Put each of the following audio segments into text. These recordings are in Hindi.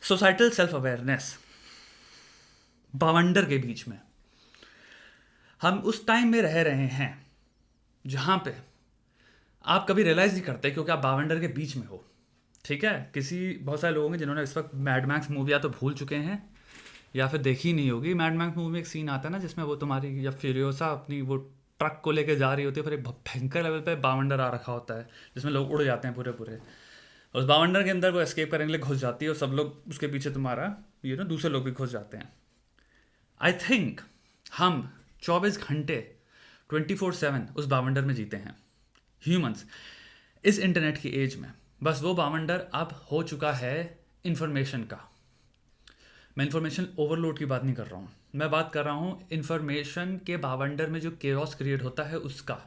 सोसाइटल सेल्फ अवेयरनेस, बावंडर के बीच में हम उस टाइम में रह रहे हैं जहाँ पे आप कभी रियलाइज़ नहीं करते क्योंकि आप बावंडर के बीच में हो। ठीक है, बहुत सारे लोग हैं जिन्होंने इस वक्त मैड मैक्स मूवी या तो भूल चुके हैं या फिर देखी नहीं होगी। मैड मैक्स मूवी में एक सीन आता है ना जिसमें वो तुम्हारी या फ्यूरियोसा अपनी वो ट्रक को लेके जा रही होती है, फिर एक भयंकर लेवल पे बावंडर आ रखा होता है जिसमें लोग उड़ जाते हैं पूरे पूरे। और उस बावंडर के अंदर वो एस्केप करने के लिए घुस जाती है और सब लोग उसके पीछे तुम्हारा दूसरे लोग भी घुस जाते हैं। आई थिंक हम 24 घंटे 24/7 उस बावंडर में जीते हैं ह्यूमंस इस इंटरनेट की एज में। बस वो बावंडर अब हो चुका है इंफॉर्मेशन का। मैं इंफॉर्मेशन ओवरलोड की बात नहीं कर रहा हूँ, मैं बात कर रहा हूँ इंफॉर्मेशन के बावंडर में जो केओस क्रिएट होता है उसका।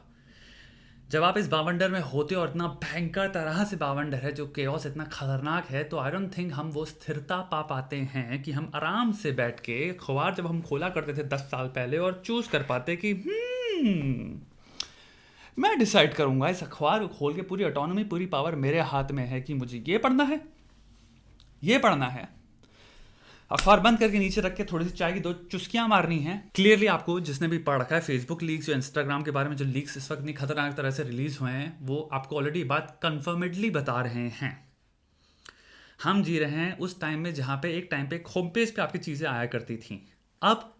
जब आप इस बावंडर में होते हो और इतना भयंकर तरह से बावंडर है, जो केओस इतना खतरनाक है, तो आई डोंट थिंक हम वो स्थिरता पा पाते हैं कि हम आराम से बैठ के अखबार जब हम खोला करते थे 10 साल पहले और चूज कर पाते कि मैं डिसाइड करूंगा, इस अखबार को खोल के पूरी ऑटोनॉमी पूरी पावर मेरे हाथ में है कि मुझे ये पढ़ना है, ये पढ़ना है। अखबार बंद करके नीचे रख के थोड़ी सी चाय की 2 चुस्कियां मारनी है। क्लियरली आपको जिसने भी पढ़ रखा है फेसबुक लीक्स या इंस्टाग्राम के बारे में जो लीक्स इस वक्त नहीं खतरनाक तरह से रिलीज हुए हैं, वो आपको ऑलरेडी बात कन्फर्मेडली बता रहे हैं। हम जी रहे हैं उस टाइम में जहां पे एक टाइम पे होम पेज पे आपकी चीजें आया करती थी। अब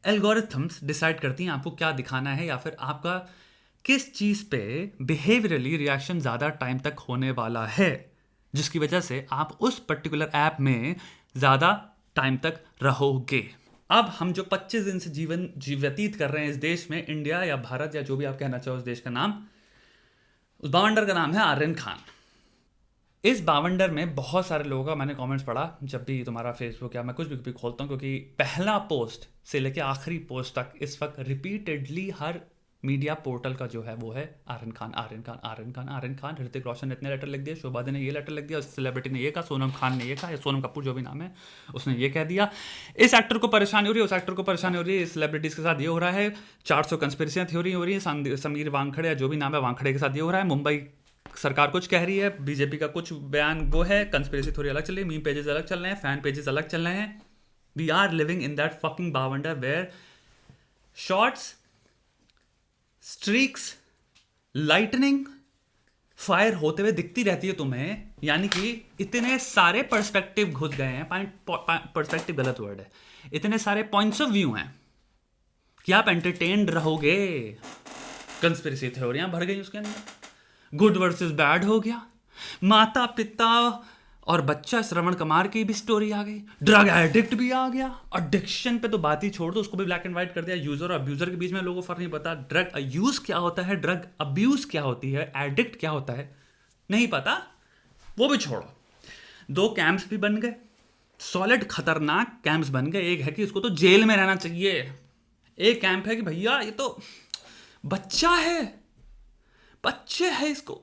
एल्गोरिथम्स डिसाइड करती हैं आपको क्या दिखाना है या फिर आपका किस चीज पे बिहेवियरली रिएक्शन ज्यादा टाइम तक होने वाला है, जिसकी वजह से आप उस पर्टिकुलर ऐप में ज्यादा टाइम तक रहोगे। अब हम जो 25 दिन से जीवन व्यतीत कर रहे हैं इस देश में, इंडिया या भारत या जो भी आप कहना चाहो उस देश का नाम, उस बावंडर का नाम है आर्यन खान। इस बावंडर में बहुत सारे लोगों का मैंने कमेंट्स पढ़ा जब भी तुम्हारा फेसबुक या मैं कुछ भी खोलता हूँ, क्योंकि पहला पोस्ट से लेकर आखिरी पोस्ट तक इस वक्त रिपीटेडली हर मीडिया पोर्टल का जो है वो है आर्यन खान, आर्यन खान, आर्यन खान, आर्यन खान। ऋतिक रोशन ने इतने लेटर लिख दिए, शोभा ने ये लेटर लिख दिया, उस सेलिब्रिटी ने ये कहा, सोनम खान ने ये कहा, या सोनम कपूर जो भी नाम है उसने ये कह दिया। इस एक्टर को परेशानी हो रही है, उस एक्टर को परेशानी हो रही है, सेलिब्रिटीज के साथ ये हो रहा है, 400 कंस्पिरेसियां थ्योरी हो रही है, समीर वानखड़े या जो भी नाम है वानखड़े के साथ ये हो रहा है, मुंबई सरकार कुछ कह रही है, बीजेपी का कुछ बयान वो है, कंस्पिरेसी थ्योरी अलग चल रही है, मीम पेजेस अलग चल रहे हैं, फैन पेजेस अलग चल रहे हैं। We are living in that fucking बावंडर where shorts, streaks, lightning fire होते हुए दिखती रहती है तुम्हें। यानी कि इतने सारे पर्सपेक्टिव घुस गए हैं, पर्सपेक्टिव गलत वर्ड है, इतने सारे पॉइंट्स ऑफ व्यू हैं कि आप एंटरटेन्ड रहोगे। कंस्पिरेसी थ्योरियां भर गई उसके अंदर, गुड वर्सेस बैड हो गया, माता पिता और बच्चा श्रवण कुमार की भी स्टोरी आ गई, ड्रग एडिक्ट भी आ गया। एडिक्शन पे तो बात ही छोड़ दो, उसको भी ब्लैक एंड व्हाइट कर दिया। यूजर और अब्यूजर के बीच में लोगों को फर्क नहीं पता। ड्रग यूज क्या होता है, ड्रग अब्यूज क्या होती है, एडिक्ट क्या होता है नहीं पता, वो भी छोड़ो। 2 कैंप्स भी बन गए, सॉलिड खतरनाक कैंप्स बन गए। एक है कि उसको तो जेल में रहना चाहिए, एक कैंप है कि भैया ये तो बच्चा है, बच्चे है, इसको।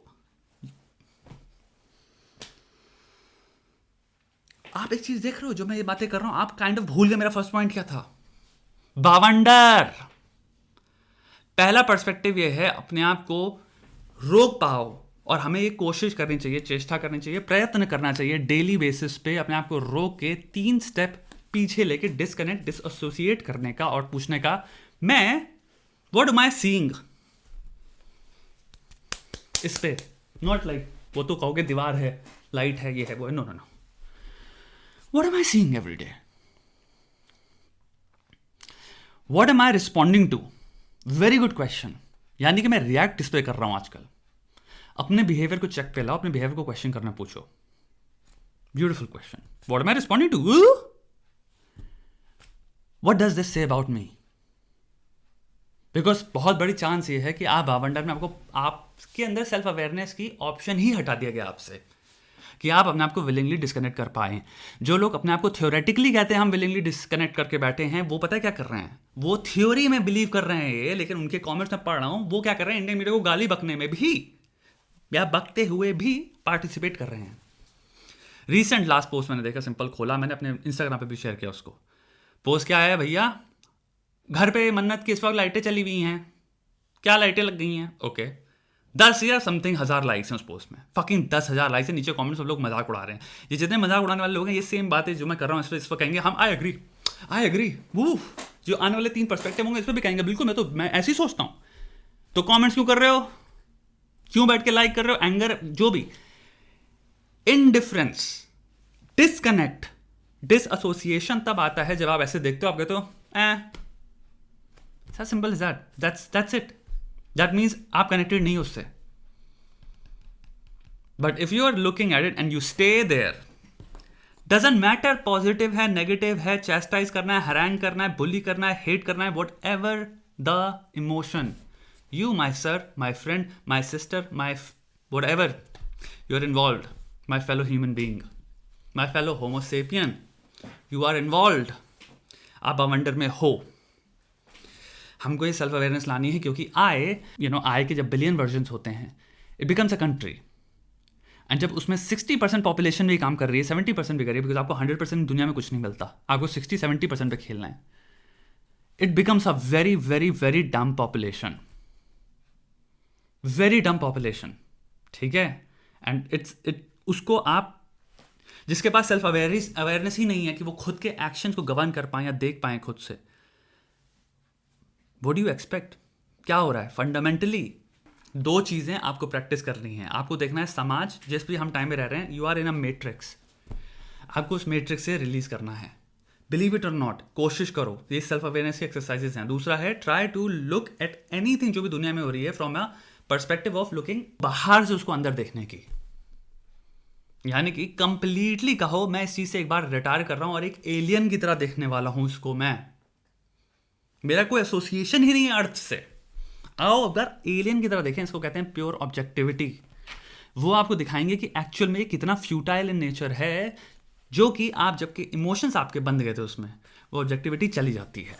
आप एक चीज देख रहे हो, जो मैं ये बातें कर रहा हूं, आप काइंड ऑफ भूल गए मेरा फर्स्ट पॉइंट क्या था। बावंडर। पहला पर्सपेक्टिव ये है अपने आप को रोक पाओ, और हमें ये कोशिश करनी चाहिए, चेष्टा करनी चाहिए, प्रयत्न करना चाहिए डेली बेसिस पे अपने आप को रोक के 3 स्टेप पीछे लेके डिस्कनेक्ट, डिसएसोसिएट करने का और पूछने का, मैं व्हाट एम आई सीइंग इस पे। नॉट लाइक वो तो कहोगे दीवार है, लाइट है, ये है, वो है। No no no, what am I seeing every day, what am I responding to. Very good question. यानी कि मैं रिएक्ट इस पे कर रहा हूं आजकल। अपने बिहेवियर को चेक पे लाओ, अपने बिहेवियर को क्वेश्चन करना पूछो। Beautiful question. What am I responding to, what does this say about me. Because बहुत बड़ी चांस ये है कि आप बावंडर में आपके अंदर सेल्फ अवेयरनेस की ऑप्शन ही हटा दिया गया आपसे, कि आप अपने आप को विलिंगली डिस्कनेक्ट कर पाए। जो लोग अपने आप को थ्योरेटिकली कहते हैं हम विलिंगली डिस्कनेक्ट करके बैठे हैं, वो पता है क्या कर रहे हैं, वो थ्योरी में बिलीव कर रहे हैं ये, लेकिन उनके कमेंट्स में पढ़ रहा हूं, वो क्या कर रहे हैं, इंडियन मीडिया को गाली बकने में भी या बकते हुए भी पार्टिसिपेट कर रहे हैं। रिसेंट लास्ट पोस्ट मैंने देखा, सिंपल खोला, मैंने अपने इंस्टाग्राम पे भी शेयर किया उसको। पोस्ट क्या है, भैया घर पे मन्नत की इस वक्त लाइटें चली हुई हैं, क्या लाइटें लग गई हैं, ओके। 10 या समथिंग हजार लाइक्स हैं उस पोस्ट में, फकिंग 10,000 लाइक्स है, नीचे कमेंट्स सब लोग मजाक उड़ा रहे हैं। ये जितने मजाक उड़ाने वाले लोग हैं, ये सेम बात है जो मैं कर रहा हूँ इस पर कहेंगे हम आई एग्री वो जो आने वाले 3 पर्सपेक्टिव होंगे इस पर भी कहेंगे बिल्कुल मैं ऐसे ही सोचता हूँ। तो कमेंट्स क्यों कर रहे हो, क्यों बैठ के लाइक कर रहे हो, एंगर जो भी, इनडिफरेंस, डिसकनेक्ट, डिसएसोसिएशन तब आता है जब आप ऐसे देखते हो, आप कहते हो simple is that's it, that means आप कनेक्टेड नहीं उससे। But if you are looking at it and you stay there, doesn't matter positive है नेगेटिव है, चैस्टाइज करना है, हैरान करना है, बुली करना है, हेट करना है, what ever the emotion, you, my sir, my friend, my sister, my whatever you're involved, my fellow human being, my fellow homo sapien, you are involved, आप अवंडर में हो। हमको ये सेल्फ अवेयरनेस लानी है क्योंकि आई के जब बिलियन वर्जन्स होते हैं, it becomes a country, and जब उसमें 60% पॉपुलेशन भी काम कर रही है, 70% भी कर रही है, बिकॉज आपको 100% दुनिया में कुछ नहीं मिलता, आपको 60-70% पे खेलना है, it becomes a very very very डम पॉपुलेशन, वेरी डम पॉपुलेशन, ठीक है। एंड उसको आप, जिसके पास सेल्फ अवेयरनेस ही नहीं है कि वो खुद के एक्शंस को गवर्न कर पाए या देख पाए खुद से, व्हाट डू यू एक्सपेक्ट, क्या हो रहा है। फंडामेंटली 2 चीज़ें आपको प्रैक्टिस करनी है। आपको देखना है समाज जिस भी हम टाइम में रह रहे हैं, you are in a matrix, आपको उस मैट्रिक्स से रिलीज करना है। बिलीव इट और नॉट, कोशिश करो, ये सेल्फ अवेयरनेस की एक्सरसाइजेस हैं। दूसरा है try to look at anything जो भी दुनिया में हो रही है from a perspective of looking, बाहर से उसको अंदर देखने की, यानी कि कंप्लीटली कहो मैं इस चीज से एक बार रिटायर कर रहा हूं और एक एलियन की तरह देखने वाला हूं इसको, मेरा कोई एसोसिएशन ही नहीं है अर्थ से। आओ अगर एलियन की तरह देखें, इसको कहते हैं प्योर ऑब्जेक्टिविटी। वो आपको दिखाएंगे कि एक्चुअल में कितना फ्यूटाइल इन नेचर है, जो कि आप जबकि इमोशंस आपके बंद गए थे उसमें, वो ऑब्जेक्टिविटी चली जाती है।